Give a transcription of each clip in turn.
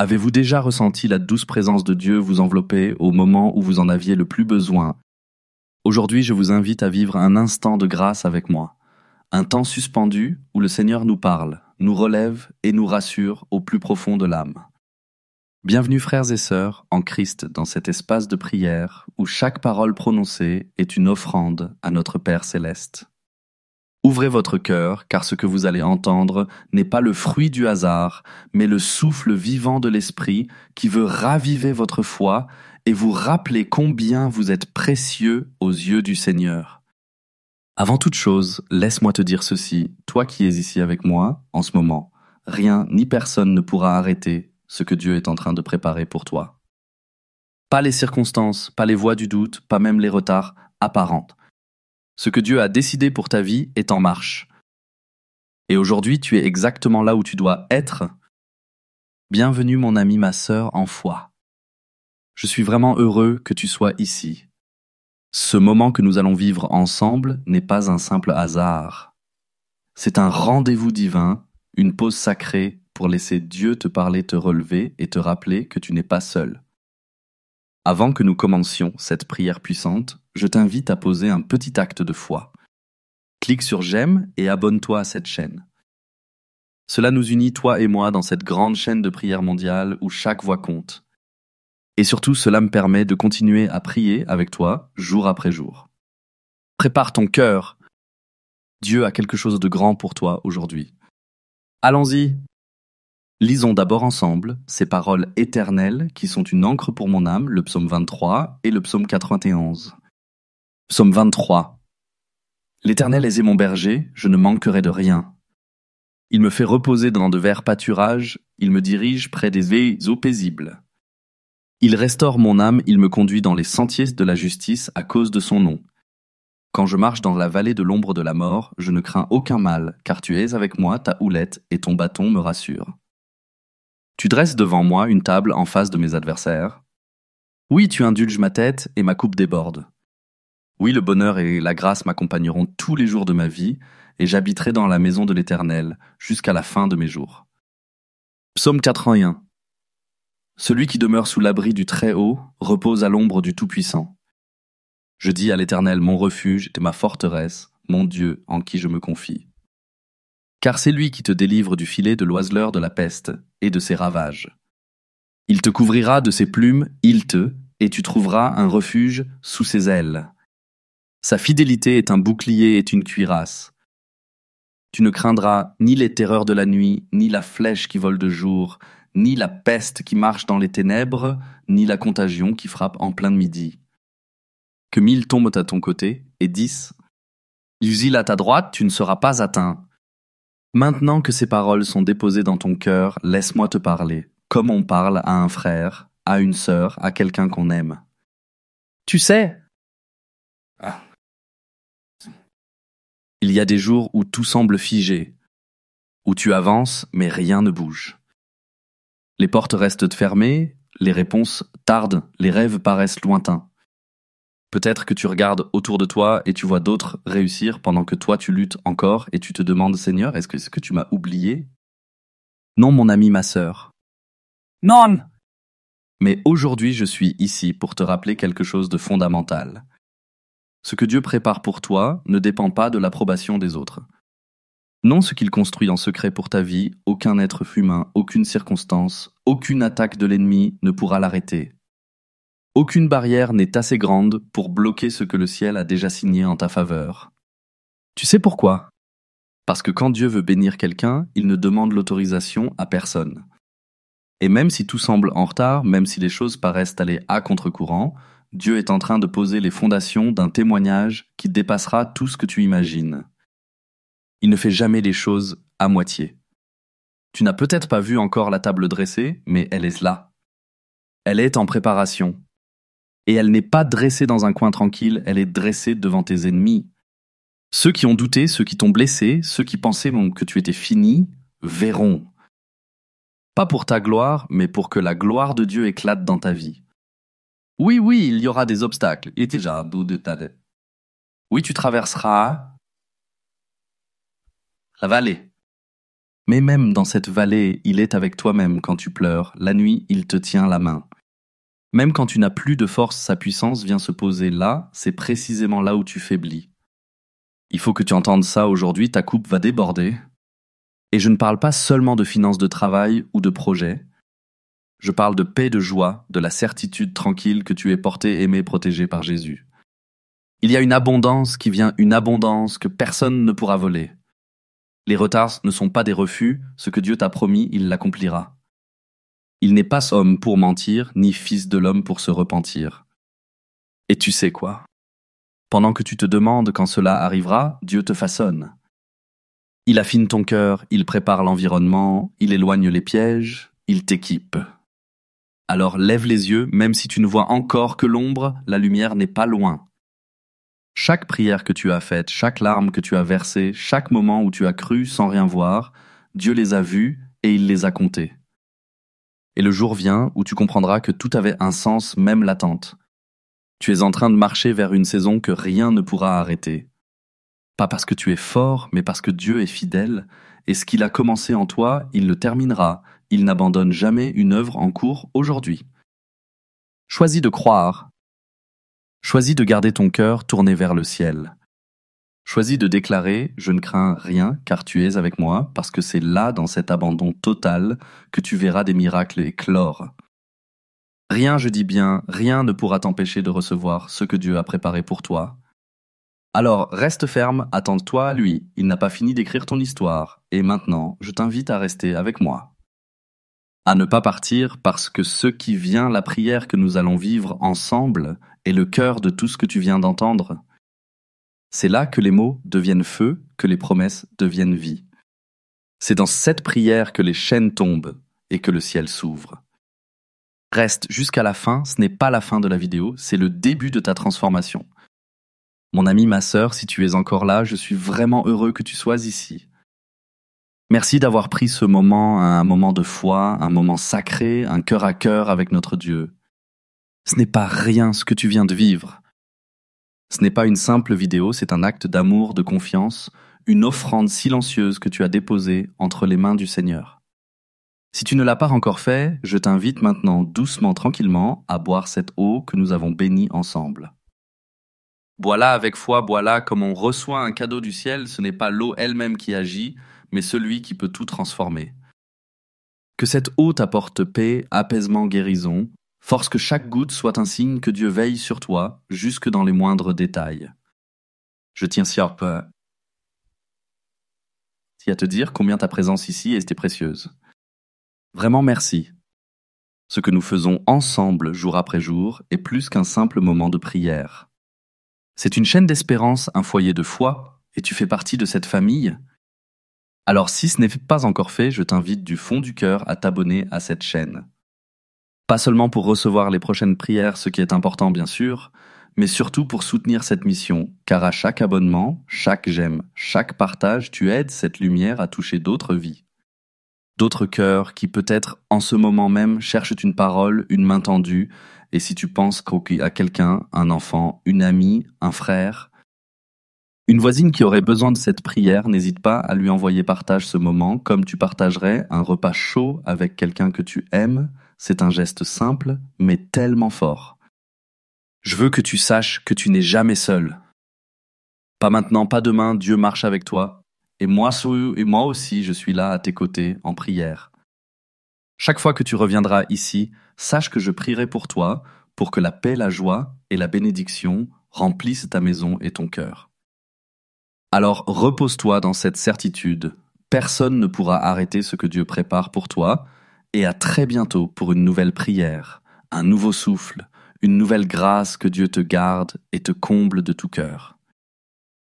Avez-vous déjà ressenti la douce présence de Dieu vous envelopper au moment où vous en aviez le plus besoin? Aujourd'hui, je vous invite à vivre un instant de grâce avec moi. Un temps suspendu où le Seigneur nous parle, nous relève et nous rassure au plus profond de l'âme. Bienvenue frères et sœurs en Christ dans cet espace de prière où chaque parole prononcée est une offrande à notre Père céleste. Ouvrez votre cœur, car ce que vous allez entendre n'est pas le fruit du hasard, mais le souffle vivant de l'Esprit qui veut raviver votre foi et vous rappeler combien vous êtes précieux aux yeux du Seigneur. Avant toute chose, laisse-moi te dire ceci, toi qui es ici avec moi en ce moment, rien ni personne ne pourra arrêter ce que Dieu est en train de préparer pour toi. Pas les circonstances, pas les voies du doute, pas même les retards apparents. Ce que Dieu a décidé pour ta vie est en marche. Et aujourd'hui, tu es exactement là où tu dois être. Bienvenue mon ami, ma sœur en foi. Je suis vraiment heureux que tu sois ici. Ce moment que nous allons vivre ensemble n'est pas un simple hasard. C'est un rendez-vous divin, une pause sacrée pour laisser Dieu te parler, te relever et te rappeler que tu n'es pas seul. Avant que nous commencions cette prière puissante, je t'invite à poser un petit acte de foi. Clique sur j'aime et abonne-toi à cette chaîne. Cela nous unit, toi et moi, dans cette grande chaîne de prière mondiale où chaque voix compte. Et surtout, cela me permet de continuer à prier avec toi, jour après jour. Prépare ton cœur. Dieu a quelque chose de grand pour toi aujourd'hui. Allons-y. Lisons d'abord ensemble ces paroles éternelles qui sont une encre pour mon âme, le psaume 23 et le psaume 91. Psaume 23. L'Éternel est mon berger, je ne manquerai de rien. Il me fait reposer dans de verts pâturages, il me dirige près des eaux paisibles. Il restaure mon âme, il me conduit dans les sentiers de la justice à cause de son nom. Quand je marche dans la vallée de l'ombre de la mort, je ne crains aucun mal, car tu es avec moi, ta houlette et ton bâton me rassurent. Tu dresses devant moi une table en face de mes adversaires. Oui, tu indulges ma tête et ma coupe déborde. Oui, le bonheur et la grâce m'accompagneront tous les jours de ma vie, et j'habiterai dans la maison de l'Éternel jusqu'à la fin de mes jours. Psaume 81. Celui qui demeure sous l'abri du Très-Haut repose à l'ombre du Tout-Puissant. Je dis à l'Éternel mon refuge et ma forteresse, mon Dieu en qui je me confie. Car c'est lui qui te délivre du filet de l'oiseleur de la peste et de ses ravages. Il te couvrira de ses plumes, et tu trouveras un refuge sous ses ailes. Sa fidélité est un bouclier et une cuirasse. Tu ne craindras ni les terreurs de la nuit, ni la flèche qui vole de jour, ni la peste qui marche dans les ténèbres, ni la contagion qui frappe en plein midi. Que 1000 tombent à ton côté, et 10 usent à ta droite, tu ne seras pas atteint. Maintenant que ces paroles sont déposées dans ton cœur, laisse-moi te parler, comme on parle à un frère, à une sœur, à quelqu'un qu'on aime. Tu sais, il y a des jours où tout semble figé, où tu avances mais rien ne bouge. Les portes restent fermées, les réponses tardent, les rêves paraissent lointains. Peut-être que tu regardes autour de toi et tu vois d'autres réussir pendant que toi tu luttes encore et tu te demandes, Seigneur, est-ce que tu m'as oublié? Non, mon ami, ma sœur. Non! Mais aujourd'hui, je suis ici pour te rappeler quelque chose de fondamental. Ce que Dieu prépare pour toi ne dépend pas de l'approbation des autres. Non, ce qu'il construit en secret pour ta vie, aucun être humain, aucune circonstance, aucune attaque de l'ennemi ne pourra l'arrêter. Aucune barrière n'est assez grande pour bloquer ce que le ciel a déjà signé en ta faveur. Tu sais pourquoi? Parce que quand Dieu veut bénir quelqu'un, il ne demande l'autorisation à personne. Et même si tout semble en retard, même si les choses paraissent aller à contre-courant, Dieu est en train de poser les fondations d'un témoignage qui dépassera tout ce que tu imagines. Il ne fait jamais les choses à moitié. Tu n'as peut-être pas vu encore la table dressée, mais elle est là. Elle est en préparation. Et elle n'est pas dressée dans un coin tranquille, elle est dressée devant tes ennemis. Ceux qui ont douté, ceux qui t'ont blessé, ceux qui pensaient que tu étais fini, verront. Pas pour ta gloire, mais pour que la gloire de Dieu éclate dans ta vie. Oui, il y aura des obstacles. Oui, tu traverseras la vallée. Mais même dans cette vallée, il est avec toi-même quand tu pleures. La nuit, il te tient la main. Même quand tu n'as plus de force, sa puissance vient se poser là, c'est précisément là où tu faiblis. Il faut que tu entendes ça aujourd'hui, ta coupe va déborder. Et je ne parle pas seulement de finances de travail ou de projet. Je parle de paix, de joie, de la certitude tranquille que tu es porté, aimé, protégé par Jésus. Il y a une abondance qui vient, une abondance que personne ne pourra voler. Les retards ne sont pas des refus, ce que Dieu t'a promis, il l'accomplira. Il n'est pas homme pour mentir, ni fils de l'homme pour se repentir. Et tu sais quoi? Pendant que tu te demandes quand cela arrivera, Dieu te façonne. Il affine ton cœur, il prépare l'environnement, il éloigne les pièges, il t'équipe. Alors lève les yeux, même si tu ne vois encore que l'ombre, la lumière n'est pas loin. Chaque prière que tu as faite, chaque larme que tu as versée, chaque moment où tu as cru sans rien voir, Dieu les a vus et il les a comptés. Et le jour vient où tu comprendras que tout avait un sens, même l'attente. Tu es en train de marcher vers une saison que rien ne pourra arrêter. Pas parce que tu es fort, mais parce que Dieu est fidèle, et ce qu'il a commencé en toi, il le terminera. Il n'abandonne jamais une œuvre en cours aujourd'hui. Choisis de croire. Choisis de garder ton cœur tourné vers le ciel. Choisis de déclarer « Je ne crains rien, car tu es avec moi », parce que c'est là, dans cet abandon total, que tu verras des miracles éclore. Rien, je dis bien, rien ne pourra t'empêcher de recevoir ce que Dieu a préparé pour toi. Alors, reste ferme, attends-toi à lui, il n'a pas fini d'écrire ton histoire, et maintenant, je t'invite à rester avec moi. À ne pas partir, parce que ce qui vient, la prière que nous allons vivre ensemble, est le cœur de tout ce que tu viens d'entendre. C'est là que les mots deviennent feu, que les promesses deviennent vie. C'est dans cette prière que les chaînes tombent et que le ciel s'ouvre. Reste jusqu'à la fin, ce n'est pas la fin de la vidéo, c'est le début de ta transformation. Mon ami, ma sœur, si tu es encore là, je suis vraiment heureux que tu sois ici. Merci d'avoir pris ce moment, un moment de foi, un moment sacré, un cœur à cœur avec notre Dieu. Ce n'est pas rien ce que tu viens de vivre. Ce n'est pas une simple vidéo, c'est un acte d'amour, de confiance, une offrande silencieuse que tu as déposée entre les mains du Seigneur. Si tu ne l'as pas encore fait, je t'invite maintenant doucement, tranquillement, à boire cette eau que nous avons bénie ensemble. Bois-la avec foi, bois-la comme on reçoit un cadeau du ciel, ce n'est pas l'eau elle-même qui agit, mais celui qui peut tout transformer. Que cette eau t'apporte paix, apaisement, guérison, force que chaque goutte soit un signe que Dieu veille sur toi, jusque dans les moindres détails. Je tiens si à te dire combien ta présence ici est précieuse. Vraiment merci. Ce que nous faisons ensemble jour après jour est plus qu'un simple moment de prière. C'est une chaîne d'espérance, un foyer de foi, et tu fais partie de cette famille. Alors si ce n'est pas encore fait, je t'invite du fond du cœur à t'abonner à cette chaîne. Pas seulement pour recevoir les prochaines prières, ce qui est important bien sûr, mais surtout pour soutenir cette mission, car à chaque abonnement, chaque j'aime, chaque partage, tu aides cette lumière à toucher d'autres vies. D'autres cœurs qui peut-être en ce moment même cherchent une parole, une main tendue, et si tu penses à quelqu'un, un enfant, une amie, un frère, une voisine qui aurait besoin de cette prière, n'hésite pas à lui envoyer partage ce moment, comme tu partagerais un repas chaud avec quelqu'un que tu aimes. C'est un geste simple, mais tellement fort. Je veux que tu saches que tu n'es jamais seul. Pas maintenant, pas demain, Dieu marche avec toi. Et moi aussi, je suis là à tes côtés, en prière. Chaque fois que tu reviendras ici, sache que je prierai pour toi, pour que la paix, la joie et la bénédiction remplissent ta maison et ton cœur. Alors repose-toi dans cette certitude. Personne ne pourra arrêter ce que Dieu prépare pour toi, et à très bientôt pour une nouvelle prière, un nouveau souffle, une nouvelle grâce que Dieu te garde et te comble de tout cœur.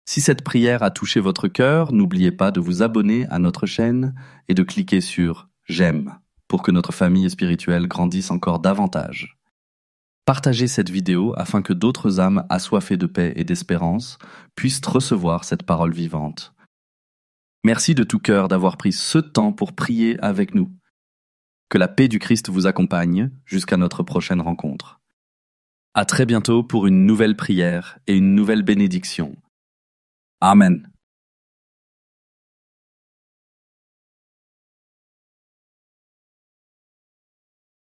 Si cette prière a touché votre cœur, n'oubliez pas de vous abonner à notre chaîne et de cliquer sur « J'aime » pour que notre famille spirituelle grandisse encore davantage. Partagez cette vidéo afin que d'autres âmes assoiffées de paix et d'espérance puissent recevoir cette parole vivante. Merci de tout cœur d'avoir pris ce temps pour prier avec nous. Que la paix du Christ vous accompagne jusqu'à notre prochaine rencontre. À très bientôt pour une nouvelle prière et une nouvelle bénédiction. Amen.